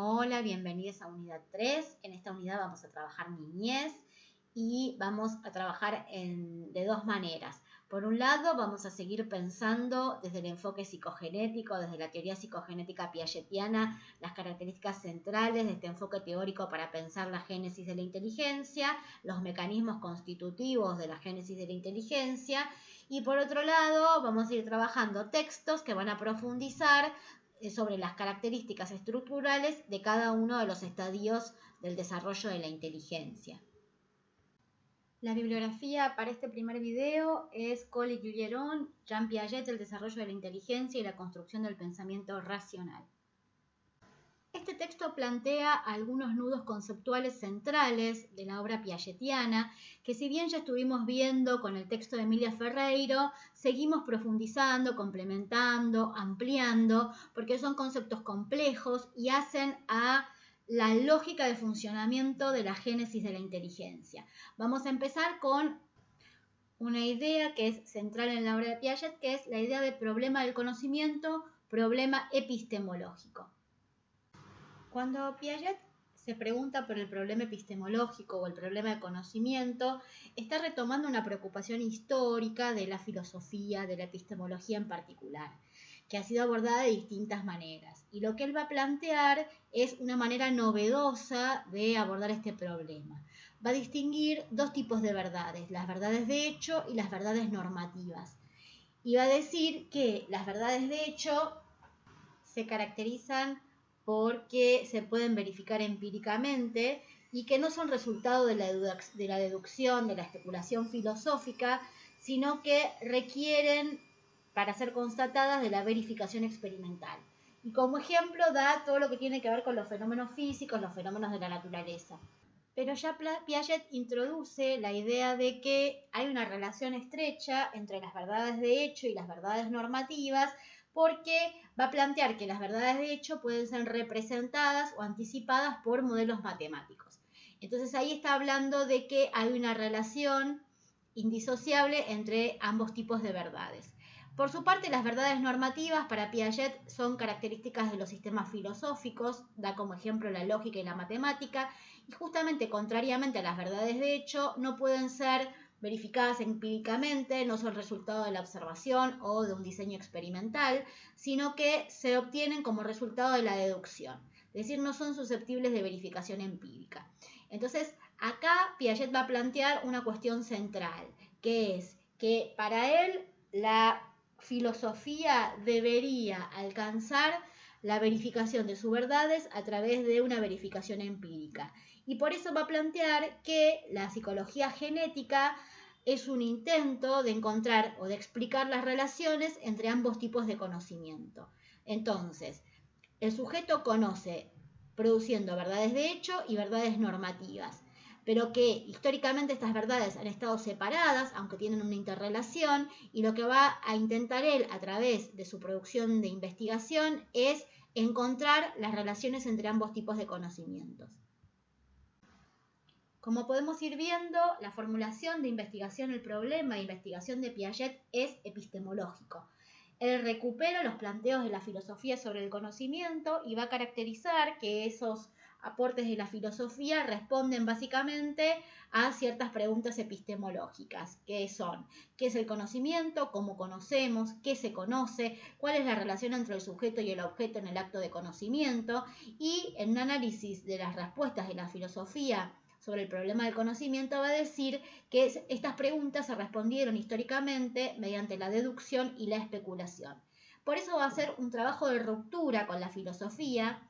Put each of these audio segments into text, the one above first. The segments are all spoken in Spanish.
Hola, bienvenidos a unidad 3. En esta unidad vamos a trabajar niñez y vamos a trabajar de dos maneras. Por un lado, vamos a seguir pensando desde el enfoque psicogenético, desde la teoría psicogenética piagetiana, las características centrales de este enfoque teórico para pensar la génesis de la inteligencia, los mecanismos constitutivos de la génesis de la inteligencia. Y por otro lado, vamos a ir trabajando textos que van a profundizar sobre las características estructurales de cada uno de los estadios del desarrollo de la inteligencia. La bibliografía para este primer video es Cole y Guilleron, Jean Piaget, el desarrollo de la inteligencia y la construcción del pensamiento racional. Este texto plantea algunos nudos conceptuales centrales de la obra piagetiana, que si bien ya estuvimos viendo con el texto de Emilia Ferreiro, seguimos profundizando, complementando, ampliando, porque son conceptos complejos y hacen a la lógica de funcionamiento de la génesis de la inteligencia. Vamos a empezar con una idea que es central en la obra de Piaget, que es la idea de problema del conocimiento, problema epistemológico. Cuando Piaget se pregunta por el problema epistemológico o el problema de conocimiento, está retomando una preocupación histórica de la filosofía, de la epistemología en particular, que ha sido abordada de distintas maneras. Y lo que él va a plantear es una manera novedosa de abordar este problema. Va a distinguir dos tipos de verdades, las verdades de hecho y las verdades normativas. Y va a decir que las verdades de hecho se caracterizan porque se pueden verificar empíricamente y que no son resultado de la deducción, de la especulación filosófica, sino que requieren, para ser constatadas, de la verificación experimental. Y como ejemplo da todo lo que tiene que ver con los fenómenos físicos, los fenómenos de la naturaleza. Pero ya Piaget introduce la idea de que hay una relación estrecha entre las verdades de hecho y las verdades normativas, porque va a plantear que las verdades de hecho pueden ser representadas o anticipadas por modelos matemáticos. Entonces ahí está hablando de que hay una relación indisociable entre ambos tipos de verdades. Por su parte, las verdades normativas para Piaget son características de los sistemas filosóficos, da como ejemplo la lógica y la matemática, y justamente contrariamente a las verdades de hecho, no pueden ser verificadas empíricamente, no son resultado de la observación o de un diseño experimental, sino que se obtienen como resultado de la deducción, es decir, no son susceptibles de verificación empírica. Entonces, acá Piaget va a plantear una cuestión central, que es que para él la filosofía debería alcanzar la verificación de sus verdades a través de una verificación empírica. Y por eso va a plantear que la psicología genética es un intento de encontrar o de explicar las relaciones entre ambos tipos de conocimiento. Entonces, el sujeto conoce produciendo verdades de hecho y verdades normativas, pero que históricamente estas verdades han estado separadas, aunque tienen una interrelación, y lo que va a intentar él a través de su producción de investigación es encontrar las relaciones entre ambos tipos de conocimientos. Como podemos ir viendo, la formulación de investigación del problema de investigación de Piaget es epistemológico. Él recupera los planteos de la filosofía sobre el conocimiento y va a caracterizar que esos aportes de la filosofía responden básicamente a ciertas preguntas epistemológicas, que son: ¿qué es el conocimiento? ¿Cómo conocemos? ¿Qué se conoce? ¿Cuál es la relación entre el sujeto y el objeto en el acto de conocimiento? Y en un análisis de las respuestas de la filosofía sobre el problema del conocimiento va a decir que estas preguntas se respondieron históricamente mediante la deducción y la especulación. Por eso va a ser un trabajo de ruptura con la filosofía,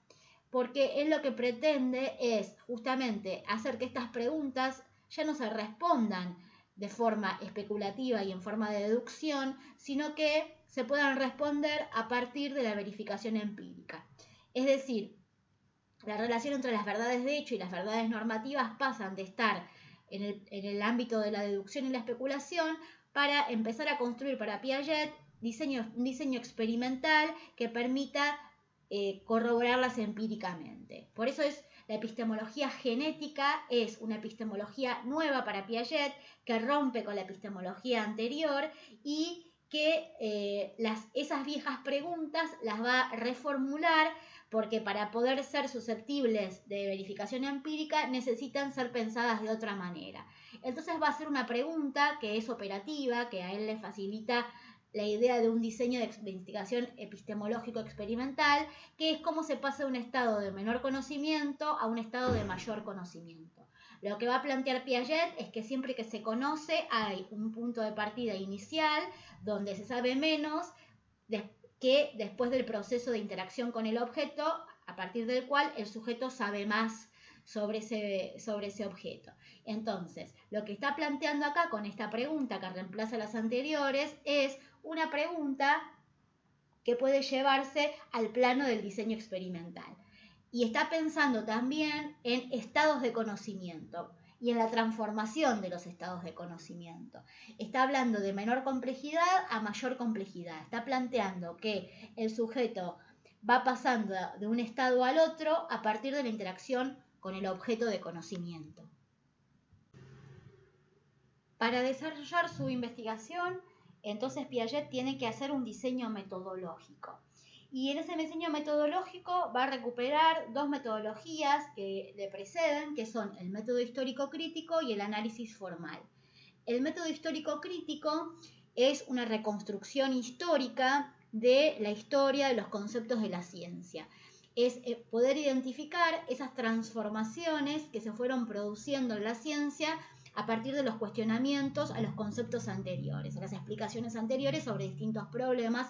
porque él lo que pretende es justamente hacer que estas preguntas ya no se respondan de forma especulativa y en forma de deducción, sino que se puedan responder a partir de la verificación empírica. Es decir, la relación entre las verdades de hecho y las verdades normativas pasan de estar en el ámbito de la deducción y la especulación para empezar a construir para Piaget un diseño experimental que permita corroborarlas empíricamente. Por eso la epistemología genética es una epistemología nueva para Piaget que rompe con la epistemología anterior y que esas viejas preguntas las va a reformular porque para poder ser susceptibles de verificación empírica necesitan ser pensadas de otra manera. Entonces va a ser una pregunta que es operativa, que a él le facilita la idea de un diseño de investigación epistemológico experimental, que es cómo se pasa de un estado de menor conocimiento a un estado de mayor conocimiento. Lo que va a plantear Piaget es que siempre que se conoce hay un punto de partida inicial donde se sabe menos que después del proceso de interacción con el objeto, a partir del cual el sujeto sabe más sobre ese objeto. Entonces, lo que está planteando acá con esta pregunta que reemplaza a las anteriores es una pregunta que puede llevarse al plano del diseño experimental. Y está pensando también en estados de conocimiento y en la transformación de los estados de conocimiento. Está hablando de menor complejidad a mayor complejidad. Está planteando que el sujeto va pasando de un estado al otro a partir de la interacción con el objeto de conocimiento. Para desarrollar su investigación, entonces Piaget tiene que hacer un diseño metodológico. Y en ese diseño metodológico va a recuperar dos metodologías que le preceden, que son el método histórico crítico y el análisis formal. El método histórico crítico es una reconstrucción histórica de la historia de los conceptos de la ciencia. Es poder identificar esas transformaciones que se fueron produciendo en la ciencia a partir de los cuestionamientos a los conceptos anteriores, a las explicaciones anteriores sobre distintos problemas.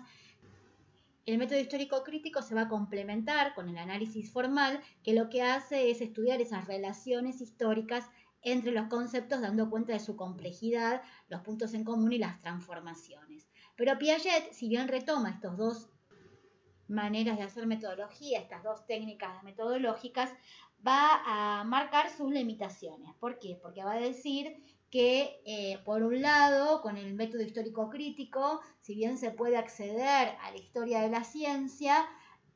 El método histórico crítico se va a complementar con el análisis formal, que lo que hace es estudiar esas relaciones históricas entre los conceptos, dando cuenta de su complejidad, los puntos en común y las transformaciones. Pero Piaget, si bien retoma estas dos maneras de hacer metodología, estas dos técnicas metodológicas, va a marcar sus limitaciones. ¿Por qué? Porque va a decir que, por un lado, con el método histórico crítico, si bien se puede acceder a la historia de la ciencia,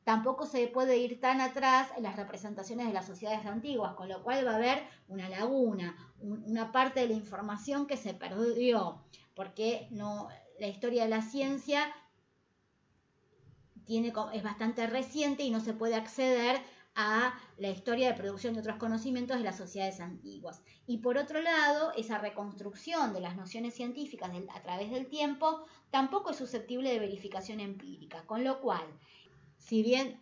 tampoco se puede ir tan atrás en las representaciones de las sociedades antiguas, con lo cual va a haber una laguna, una parte de la información que se perdió, porque la historia de la ciencia es bastante reciente y no se puede acceder a la historia de producción de otros conocimientos de las sociedades antiguas. Y por otro lado, esa reconstrucción de las nociones científicas a través del tiempo tampoco es susceptible de verificación empírica, con lo cual, si bien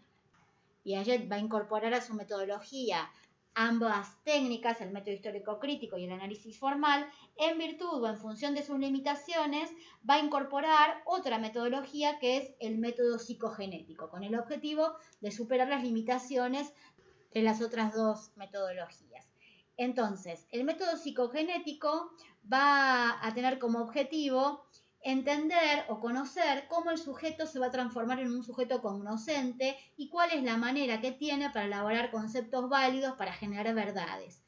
Piaget va a incorporar a su metodología ambas técnicas, el método histórico crítico y el análisis formal, en virtud o en función de sus limitaciones, va a incorporar otra metodología que es el método psicogenético, con el objetivo de superar las limitaciones de las otras dos metodologías. Entonces, el método psicogenético va a tener como objetivo entender o conocer cómo el sujeto se va a transformar en un sujeto cognoscente y cuál es la manera que tiene para elaborar conceptos válidos para generar verdades.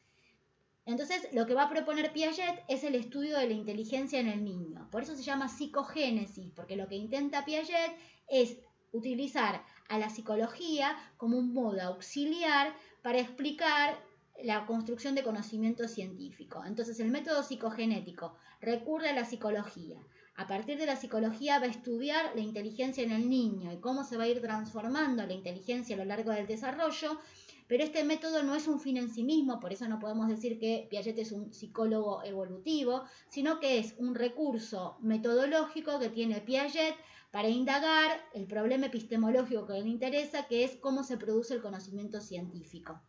Entonces, lo que va a proponer Piaget es el estudio de la inteligencia en el niño. Por eso se llama psicogénesis, porque lo que intenta Piaget es utilizar a la psicología como un modo auxiliar para explicar la construcción de conocimiento científico. Entonces, el método psicogenético recurre a la psicología. A partir de la psicología va a estudiar la inteligencia en el niño y cómo se va a ir transformando la inteligencia a lo largo del desarrollo, pero este método no es un fin en sí mismo, por eso no podemos decir que Piaget es un psicólogo evolutivo, sino que es un recurso metodológico que tiene Piaget para indagar el problema epistemológico que le interesa, que es cómo se produce el conocimiento científico.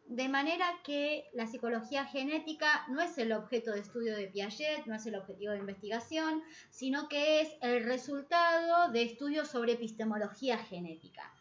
De manera que la psicología genética no es el objeto de estudio de Piaget, no es el objetivo de investigación, sino que es el resultado de estudios sobre epistemología genética,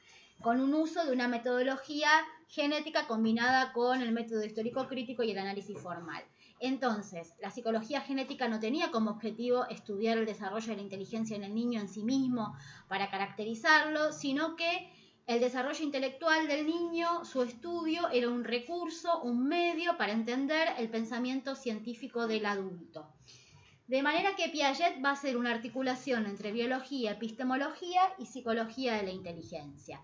con un uso de una metodología genética combinada con el método histórico crítico y el análisis formal. Entonces, la psicología genética no tenía como objetivo estudiar el desarrollo de la inteligencia en el niño en sí mismo para caracterizarlo, sino que el desarrollo intelectual del niño, su estudio, era un recurso, un medio para entender el pensamiento científico del adulto. De manera que Piaget va a hacer una articulación entre biología, epistemología y psicología de la inteligencia.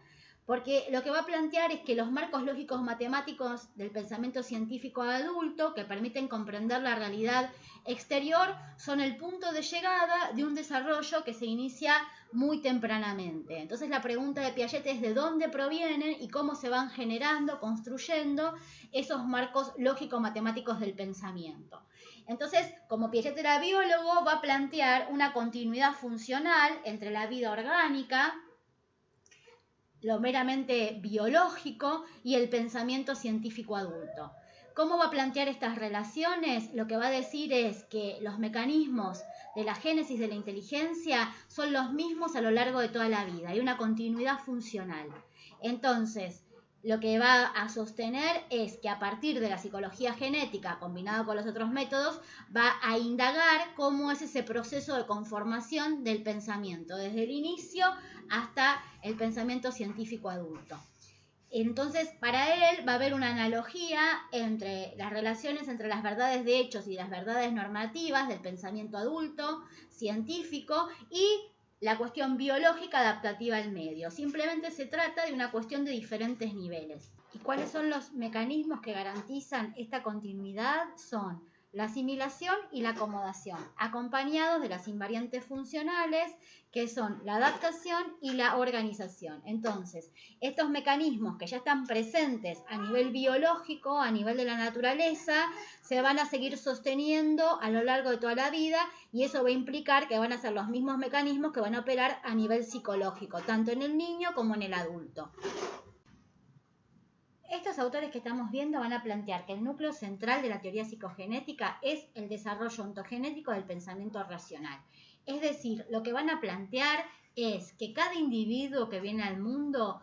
Porque lo que va a plantear es que los marcos lógicos matemáticos del pensamiento científico adulto, que permiten comprender la realidad exterior, son el punto de llegada de un desarrollo que se inicia muy tempranamente. Entonces la pregunta de Piaget es de dónde provienen y cómo se van generando, construyendo esos marcos lógico-matemáticos del pensamiento. Entonces, como Piaget era biólogo, va a plantear una continuidad funcional entre la vida orgánica, lo meramente biológico, y el pensamiento científico adulto. ¿Cómo va a plantear estas relaciones? Lo que va a decir es que los mecanismos de la génesis de la inteligencia son los mismos a lo largo de toda la vida. Hay una continuidad funcional. Entonces, lo que va a sostener es que a partir de la psicología genética, combinado con los otros métodos, va a indagar cómo es ese proceso de conformación del pensamiento, desde el inicio hasta el pensamiento científico adulto. Entonces, para él va a haber una analogía entre las relaciones entre las verdades de hechos y las verdades normativas del pensamiento adulto, científico, y la cuestión biológica adaptativa al medio. Simplemente se trata de una cuestión de diferentes niveles. ¿Y cuáles son los mecanismos que garantizan esta continuidad? Son la asimilación y la acomodación, acompañados de las invariantes funcionales, que son la adaptación y la organización. Entonces, estos mecanismos que ya están presentes a nivel biológico, a nivel de la naturaleza, se van a seguir sosteniendo a lo largo de toda la vida, y eso va a implicar que van a ser los mismos mecanismos que van a operar a nivel psicológico, tanto en el niño como en el adulto. Estos autores que estamos viendo van a plantear que el núcleo central de la teoría psicogenética es el desarrollo ontogenético del pensamiento racional. Es decir, lo que van a plantear es que cada individuo que viene al mundo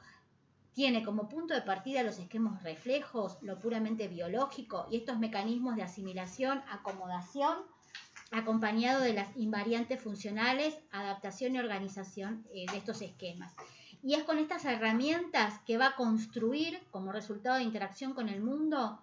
tiene como punto de partida los esquemas reflejos, lo puramente biológico, y estos mecanismos de asimilación, acomodación, acompañado de las invariantes funcionales, adaptación y organización de estos esquemas. Y es con estas herramientas que va a construir, como resultado de interacción con el mundo,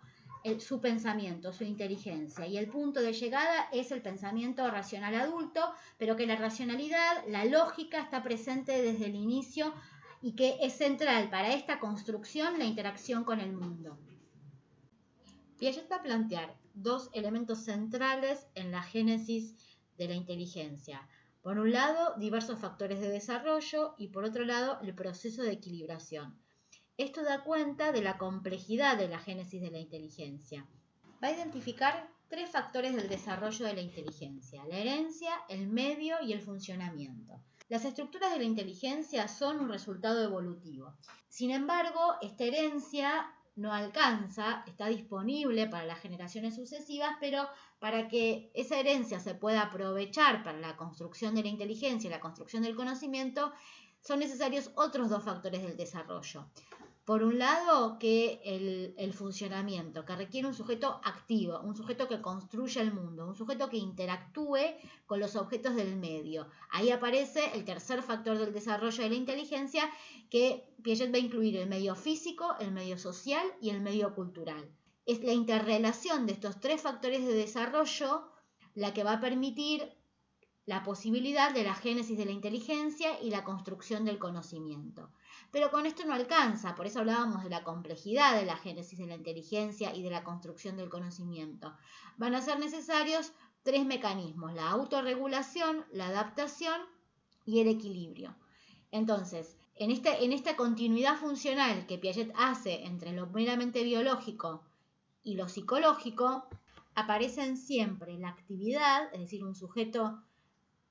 su pensamiento, su inteligencia. Y el punto de llegada es el pensamiento racional adulto, pero que la racionalidad, la lógica, está presente desde el inicio y que es central para esta construcción la interacción con el mundo. Piaget va a plantear dos elementos centrales en la génesis de la inteligencia. Por un lado, diversos factores de desarrollo, y por otro lado, el proceso de equilibración. Esto da cuenta de la complejidad de la génesis de la inteligencia. Va a identificar tres factores del desarrollo de la inteligencia: la herencia, el medio y el funcionamiento. Las estructuras de la inteligencia son un resultado evolutivo. Sin embargo, esta herencia no alcanza, está disponible para las generaciones sucesivas, pero para que esa herencia se pueda aprovechar para la construcción de la inteligencia y la construcción del conocimiento, son necesarios otros dos factores del desarrollo. Por un lado, que el funcionamiento, que requiere un sujeto activo, un sujeto que construye el mundo, un sujeto que interactúe con los objetos del medio. Ahí aparece el tercer factor del desarrollo de la inteligencia, que Piaget va a incluir el medio físico, el medio social y el medio cultural. Es la interrelación de estos tres factores de desarrollo la que va a permitir la posibilidad de la génesis de la inteligencia y la construcción del conocimiento. Pero con esto no alcanza, por eso hablábamos de la complejidad de la génesis de la inteligencia y de la construcción del conocimiento. Van a ser necesarios tres mecanismos: la autorregulación, la adaptación y el equilibrio. Entonces, en esta continuidad funcional que Piaget hace entre lo meramente biológico y lo psicológico, aparecen siempre la actividad, es decir, un sujeto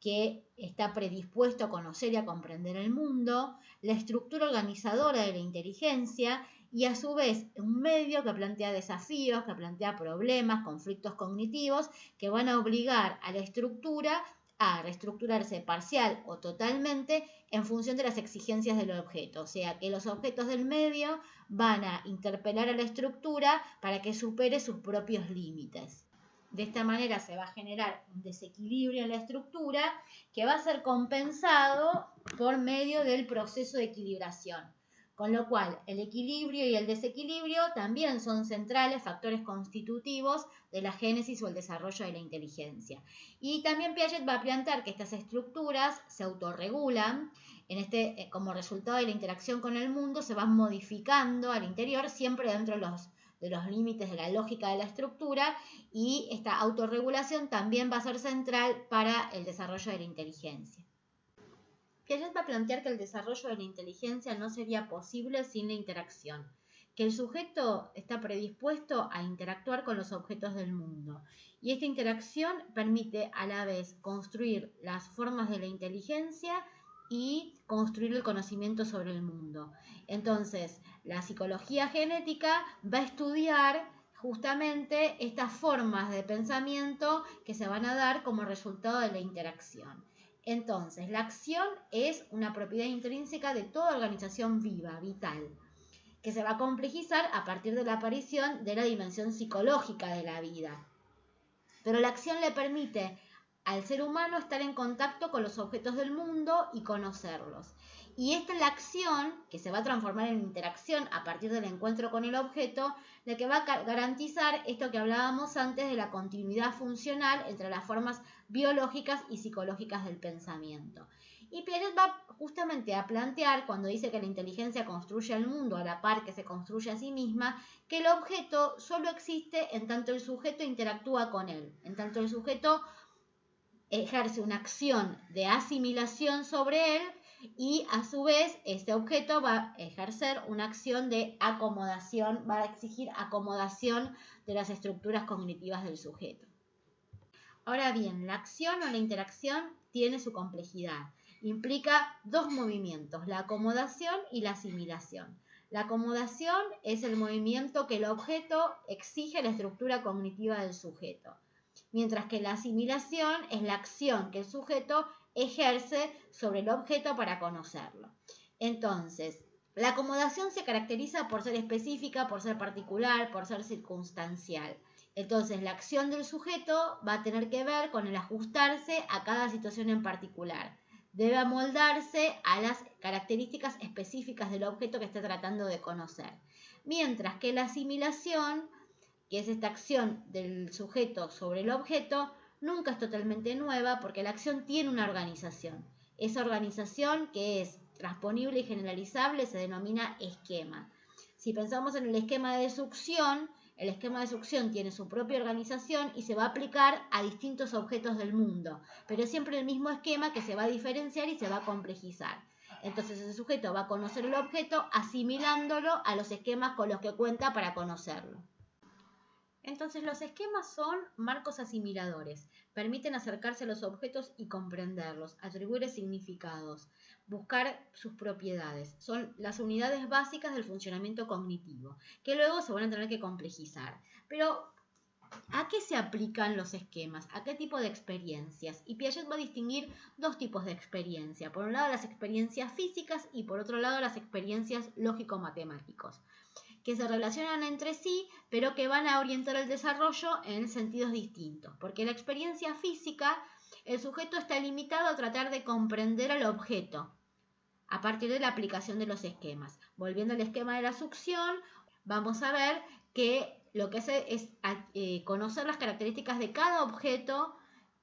que está predispuesto a conocer y a comprender el mundo, la estructura organizadora de la inteligencia, y a su vez un medio que plantea desafíos, que plantea problemas, conflictos cognitivos, que van a obligar a la estructura a reestructurarse parcial o totalmente en función de las exigencias del objeto. O sea, que los objetos del medio van a interpelar a la estructura para que supere sus propios límites. De esta manera se va a generar un desequilibrio en la estructura que va a ser compensado por medio del proceso de equilibración. Con lo cual, el equilibrio y el desequilibrio también son centrales, factores constitutivos de la génesis o el desarrollo de la inteligencia. Y también Piaget va a plantear que estas estructuras se autorregulan, como resultado de la interacción con el mundo, se van modificando al interior, siempre dentro de los límites de la lógica de la estructura, y esta autorregulación también va a ser central para el desarrollo de la inteligencia. Piaget va a plantear que el desarrollo de la inteligencia no sería posible sin la interacción, que el sujeto está predispuesto a interactuar con los objetos del mundo, y esta interacción permite a la vez construir las formas de la inteligencia y construir el conocimiento sobre el mundo. Entonces, la psicología genética va a estudiar justamente estas formas de pensamiento que se van a dar como resultado de la interacción. Entonces, la acción es una propiedad intrínseca de toda organización viva, vital, que se va a complejizar a partir de la aparición de la dimensión psicológica de la vida. Pero la acción le permite al ser humano estar en contacto con los objetos del mundo y conocerlos. Y esta es la acción, que se va a transformar en interacción a partir del encuentro con el objeto, la que va a garantizar esto que hablábamos antes de la continuidad funcional entre las formas biológicas y psicológicas del pensamiento. Y Piaget va justamente a plantear, cuando dice que la inteligencia construye el mundo a la par que se construye a sí misma, que el objeto solo existe en tanto el sujeto interactúa con él, en tanto el sujeto ejerce una acción de asimilación sobre él, y a su vez este objeto va a ejercer una acción de acomodación, va a exigir acomodación de las estructuras cognitivas del sujeto. Ahora bien, la acción o la interacción tiene su complejidad. Implica dos movimientos, la acomodación y la asimilación. La acomodación es el movimiento que el objeto exige a la estructura cognitiva del sujeto, mientras que la asimilación es la acción que el sujeto ejerce sobre el objeto para conocerlo. Entonces, la acomodación se caracteriza por ser específica, por ser particular, por ser circunstancial. Entonces, la acción del sujeto va a tener que ver con el ajustarse a cada situación en particular. Debe amoldarse a las características específicas del objeto que está tratando de conocer. Mientras que la asimilación, que es esta acción del sujeto sobre el objeto, nunca es totalmente nueva porque la acción tiene una organización. Esa organización, que es transponible y generalizable, se denomina esquema. Si pensamos en el esquema de succión tiene su propia organización y se va a aplicar a distintos objetos del mundo, pero es siempre el mismo esquema que se va a diferenciar y se va a complejizar. Entonces ese sujeto va a conocer el objeto asimilándolo a los esquemas con los que cuenta para conocerlo. Entonces los esquemas son marcos asimiladores, permiten acercarse a los objetos y comprenderlos, atribuir significados, buscar sus propiedades. Son las unidades básicas del funcionamiento cognitivo, que luego se van a tener que complejizar. Pero, ¿a qué se aplican los esquemas? ¿A qué tipo de experiencias? Y Piaget va a distinguir dos tipos de experiencia. Por un lado las experiencias físicas y por otro lado las experiencias lógico-matemáticos, que se relacionan entre sí, pero que van a orientar el desarrollo en sentidos distintos. Porque la experiencia física, el sujeto está limitado a tratar de comprender al objeto a partir de la aplicación de los esquemas. Volviendo al esquema de la succión, vamos a ver que lo que hace es conocer las características de cada objeto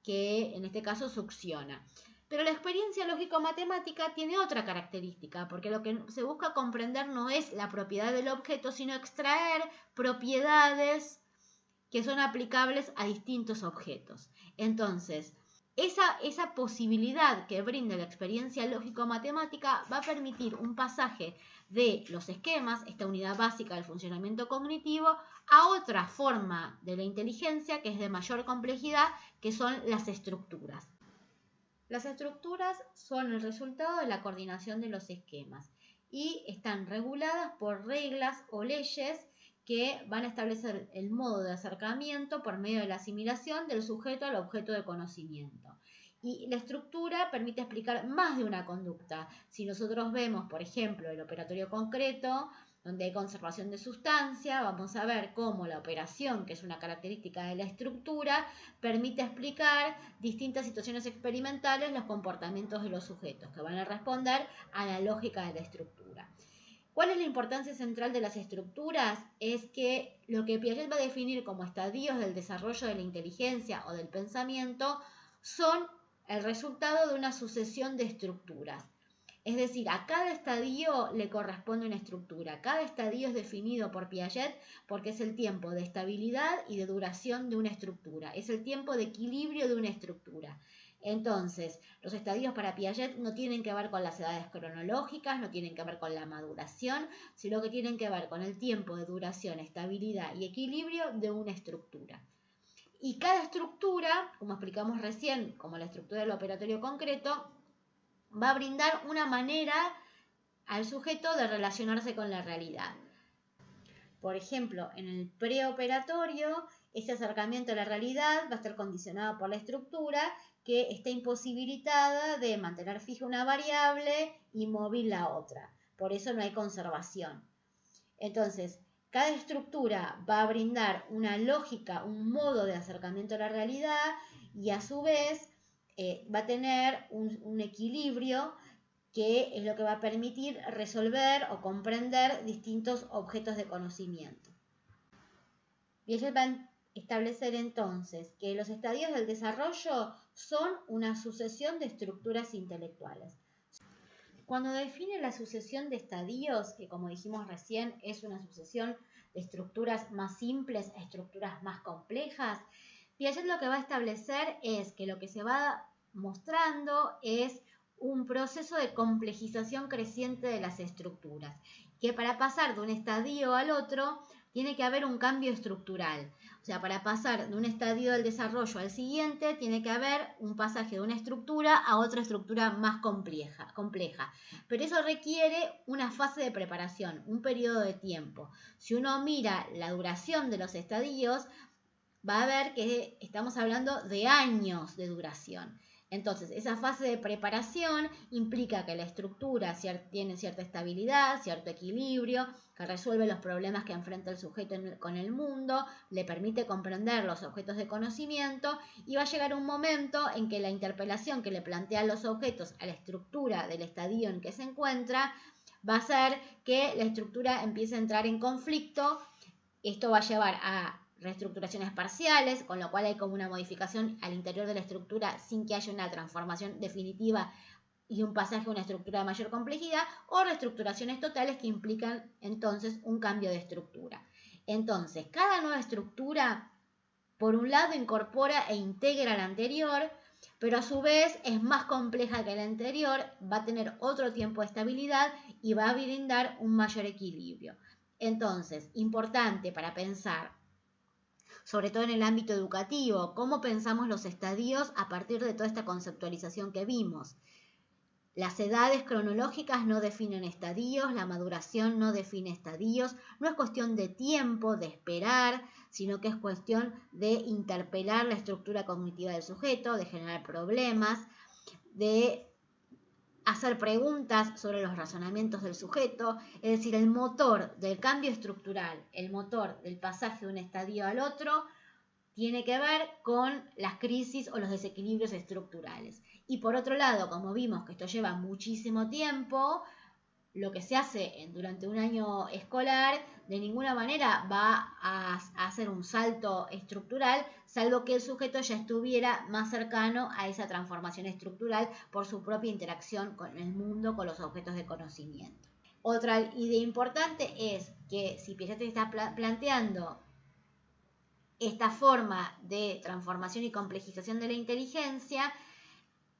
que en este caso succiona. Pero la experiencia lógico-matemática tiene otra característica, porque lo que se busca comprender no es la propiedad del objeto, sino extraer propiedades que son aplicables a distintos objetos. Entonces, esa posibilidad que brinda la experiencia lógico-matemática va a permitir un pasaje de los esquemas, esta unidad básica del funcionamiento cognitivo, a otra forma de la inteligencia que es de mayor complejidad, que son las estructuras. Las estructuras son el resultado de la coordinación de los esquemas y están reguladas por reglas o leyes que van a establecer el modo de acercamiento por medio de la asimilación del sujeto al objeto de conocimiento. Y la estructura permite explicar más de una conducta. Si nosotros vemos, por ejemplo, el operatorio concreto, donde hay conservación de sustancia, vamos a ver cómo la operación, que es una característica de la estructura, permite explicar distintas situaciones experimentales, los comportamientos de los sujetos, que van a responder a la lógica de la estructura. ¿Cuál es la importancia central de las estructuras? Es que lo que Piaget va a definir como estadios del desarrollo de la inteligencia o del pensamiento son el resultado de una sucesión de estructuras. Es decir, a cada estadio le corresponde una estructura. Cada estadio es definido por Piaget porque es el tiempo de estabilidad y de duración de una estructura. Es el tiempo de equilibrio de una estructura. Entonces, los estadios para Piaget no tienen que ver con las edades cronológicas, no tienen que ver con la maduración, sino que tienen que ver con el tiempo de duración, estabilidad y equilibrio de una estructura. Y cada estructura, como explicamos recién, como la estructura del operatorio concreto, va a brindar una manera al sujeto de relacionarse con la realidad. Por ejemplo, en el preoperatorio, ese acercamiento a la realidad va a estar condicionado por la estructura que está imposibilitada de mantener fija una variable y móvil la otra. Por eso no hay conservación. Entonces, cada estructura va a brindar una lógica, un modo de acercamiento a la realidad y a su vez va a tener un equilibrio que es lo que va a permitir resolver o comprender distintos objetos de conocimiento. Piaget va a establecer entonces que los estadios del desarrollo son una sucesión de estructuras intelectuales. Cuando define la sucesión de estadios, que como dijimos recién es una sucesión de estructuras más simples a estructuras más complejas, Piaget lo que va a establecer es que lo que se va mostrando es un proceso de complejización creciente de las estructuras, que para pasar de un estadio al otro tiene que haber un cambio estructural. O sea, para pasar de un estadio del desarrollo al siguiente tiene que haber un pasaje de una estructura a otra estructura más compleja. Pero eso requiere una fase de preparación, un periodo de tiempo. Si uno mira la duración de los estadios, va a ver que estamos hablando de años de duración. Entonces, esa fase de preparación implica que la estructura tiene cierta estabilidad, cierto equilibrio, que resuelve los problemas que enfrenta el sujeto con el mundo, le permite comprender los objetos de conocimiento y va a llegar un momento en que la interpelación que le plantean los objetos a la estructura del estadio en que se encuentra va a hacer que la estructura empiece a entrar en conflicto. Esto va a llevar a reestructuraciones parciales, con lo cual hay como una modificación al interior de la estructura sin que haya una transformación definitiva y un pasaje a una estructura de mayor complejidad, o reestructuraciones totales que implican entonces un cambio de estructura. Entonces, cada nueva estructura, por un lado, incorpora e integra la anterior, pero a su vez es más compleja que la anterior, va a tener otro tiempo de estabilidad y va a brindar un mayor equilibrio. Entonces, importante para pensar, sobre todo en el ámbito educativo, cómo pensamos los estadios a partir de toda esta conceptualización que vimos. Las edades cronológicas no definen estadios, la maduración no define estadios, no es cuestión de tiempo, de esperar, sino que es cuestión de interpelar la estructura cognitiva del sujeto, de generar problemas, de hacer preguntas sobre los razonamientos del sujeto, es decir, el motor del cambio estructural, el motor del pasaje de un estadio al otro, tiene que ver con las crisis o los desequilibrios estructurales. Y por otro lado, como vimos que esto lleva muchísimo tiempo, lo que se hace durante un año escolar de ninguna manera va a hacer un salto estructural, salvo que el sujeto ya estuviera más cercano a esa transformación estructural por su propia interacción con el mundo, con los objetos de conocimiento. Otra idea importante es que si Piaget está planteando esta forma de transformación y complejización de la inteligencia,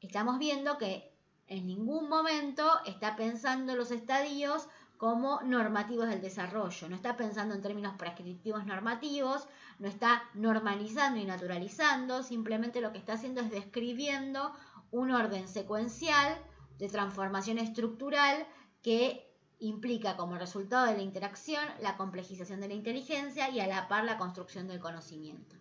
estamos viendo que en ningún momento está pensando los estadios como normativos del desarrollo, no está pensando en términos prescriptivos normativos, no está normalizando y naturalizando, simplemente lo que está haciendo es describiendo un orden secuencial de transformación estructural que implica como resultado de la interacción la complejización de la inteligencia y a la par la construcción del conocimiento.